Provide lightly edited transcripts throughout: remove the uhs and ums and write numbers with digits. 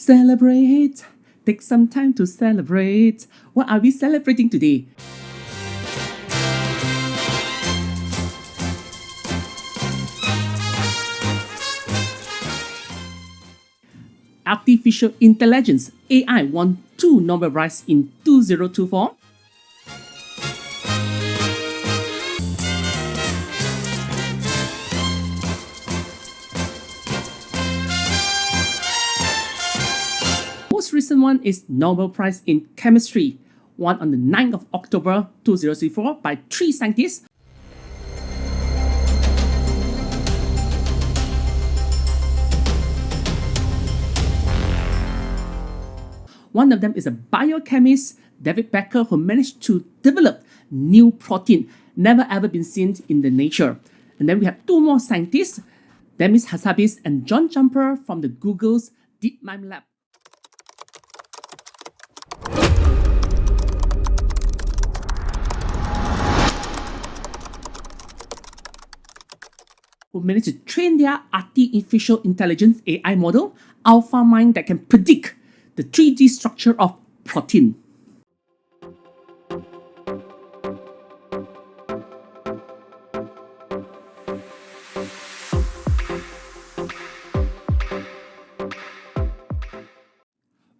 Celebrate. Take some time to celebrate. What are we celebrating today? Artificial intelligence, AI, won 2 Nobel Prizes in 2024. Most recent one is Nobel Prize in Chemistry, won on the 9th of October 2024 by 3 scientists. One of them is a biochemist, David Becker, who managed to develop new protein never ever been seen in the nature. And then we have 2 more scientists, Demis Hassabis and John Jumper from the Google's DeepMind lab. Who managed to train their artificial intelligence AI model, AlphaMind, that can predict the 3D structure of protein.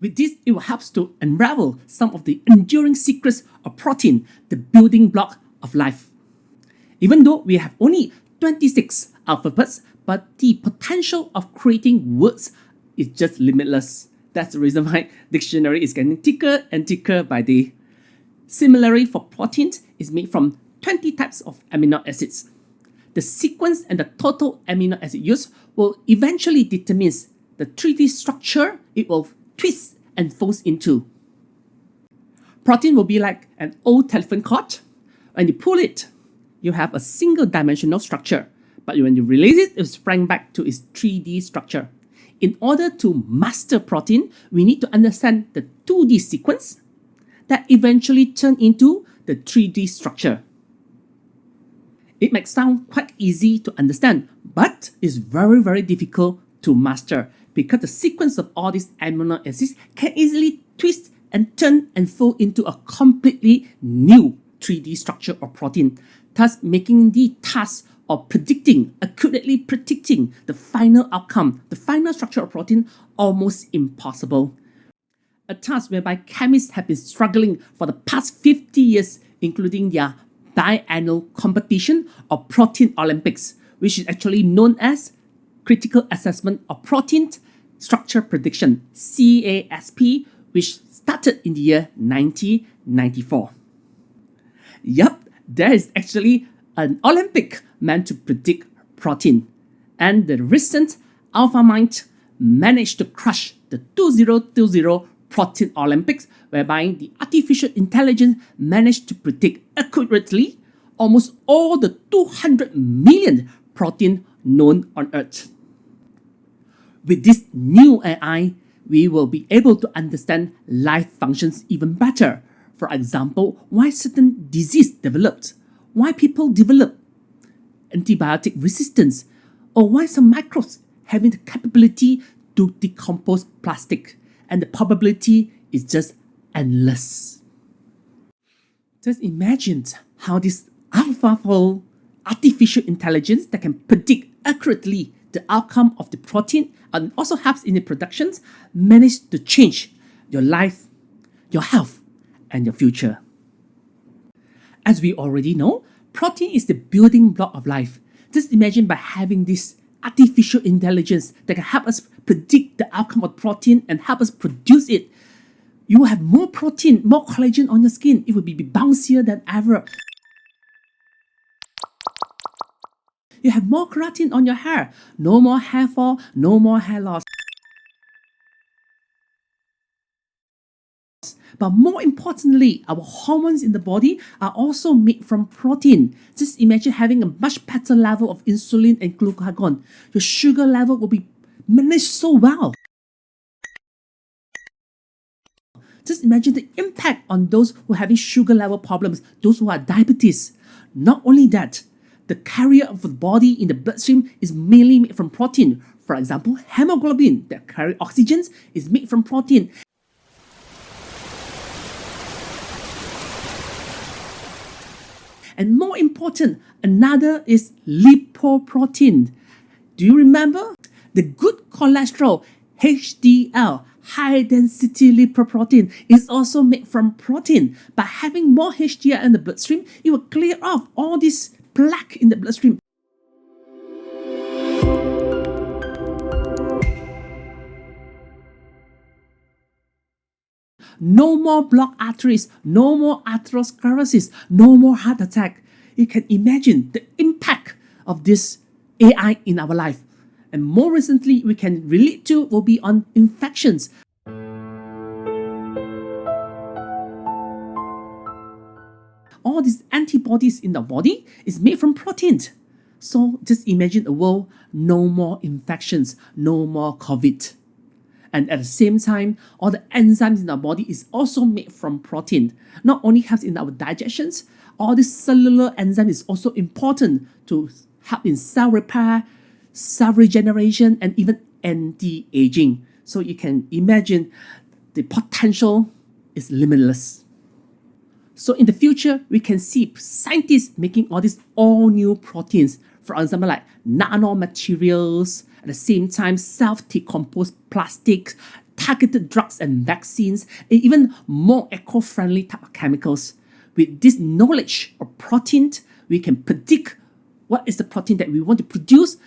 With this, it will help to unravel some of the enduring secrets of protein, the building block of life. Even though we have only 26 alphabets, but the potential of creating words is just limitless. That's the reason why dictionary is getting thicker and thicker by day. Similarly, for proteins, it's made from 20 types of amino acids. The sequence and the total amino acid used will eventually determine the 3D structure it will twist and fold into. Protein will be like an old telephone cord. When you pull it, you have a single dimensional structure, but when you release it, it will spring back to its 3D structure. In order to master protein, we need to understand the 2D sequence that eventually turn into the 3D structure. It might sound quite easy to understand, but it's very, very difficult to master because the sequence of all these amino acids can easily twist and turn and fold into a completely new 3D structure of protein, thus making the task of accurately predicting the final outcome, the final structure of protein, almost impossible. A task whereby chemists have been struggling for the past 50 years, including their biannual competition of Protein Olympics, which is actually known as Critical Assessment of Protein Structure Prediction, CASP, which started in the year 1994. Yup, there is actually an Olympic meant to predict protein. And the recent AlphaMind managed to crush the 2020 Protein Olympics, whereby the artificial intelligence managed to predict accurately almost all the 200 million protein known on Earth. With this new AI, we will be able to understand life functions even better. For example, why certain disease developed, why people develop antibiotic resistance, or why some microbes having the capability to decompose plastic, and the probability is just endless. Just imagine how this AlphaFold artificial intelligence that can predict accurately the outcome of the protein and also helps in the productions manage to change your life, your health, and your future. As we already know, protein is the building block of life. Just imagine by having this artificial intelligence that can help us predict the outcome of protein and help us produce it. You will have more protein, more collagen on your skin. It will be bouncier than ever. You have more keratin on your hair. No more hair fall, no more hair loss. But more importantly, our hormones in the body are also made from protein. Just imagine having a much better level of insulin and glucagon. Your sugar level will be managed so well. Just imagine the impact on those who are having sugar level problems, those who are diabetes. Not only that, the carrier of the body in the bloodstream is mainly made from protein. For example, hemoglobin that carries oxygen is made from protein. And more important, another is lipoprotein. Do you remember? The good cholesterol, HDL, high density lipoprotein, is also made from protein. By having more HDL in the bloodstream, it will clear off all this plaque in the bloodstream. No more blocked arteries, no more atherosclerosis, no more heart attack. You can imagine the impact of this AI in our life. And more recently, we can relate to will be on infections. All these antibodies in the body is made from proteins. So just imagine a world, no more infections, no more COVID. And at the same time, all the enzymes in our body is also made from protein. Not only helps in our digestions, all this cellular enzyme is also important to help in cell repair, cell regeneration, and even anti-aging. So you can imagine the potential is limitless. So in the future, we can see scientists making all these all-new proteins, for example, like nanomaterials, at the same time, self-decomposed plastics, targeted drugs and vaccines, and even more eco-friendly type of chemicals. With this knowledge of protein, we can predict what is the protein that we want to produce.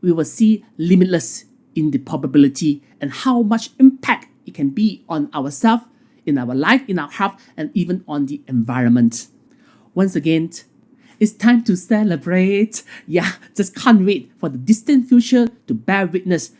We will see limitless in the probability and how much impact it can be on ourselves, in our life, in our health, and even on the environment. Once again, it's time to celebrate. Yeah, just can't wait for the distant future to bear witness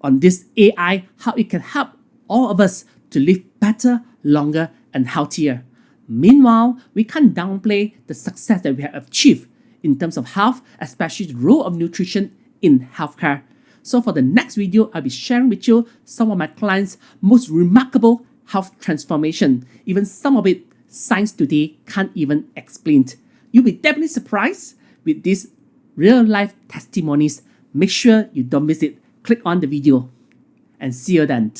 on this AI, how it can help all of us to live better, longer, and healthier. Meanwhile, we can't downplay the success that we have achieved in terms of health, especially the role of nutrition in healthcare. So for the next video, I'll be sharing with you some of my clients' most remarkable health transformation. Even some of it, science today can't even explain. You'll be definitely surprised with these real-life testimonies. Make sure you don't miss it. Click on the video and see you then.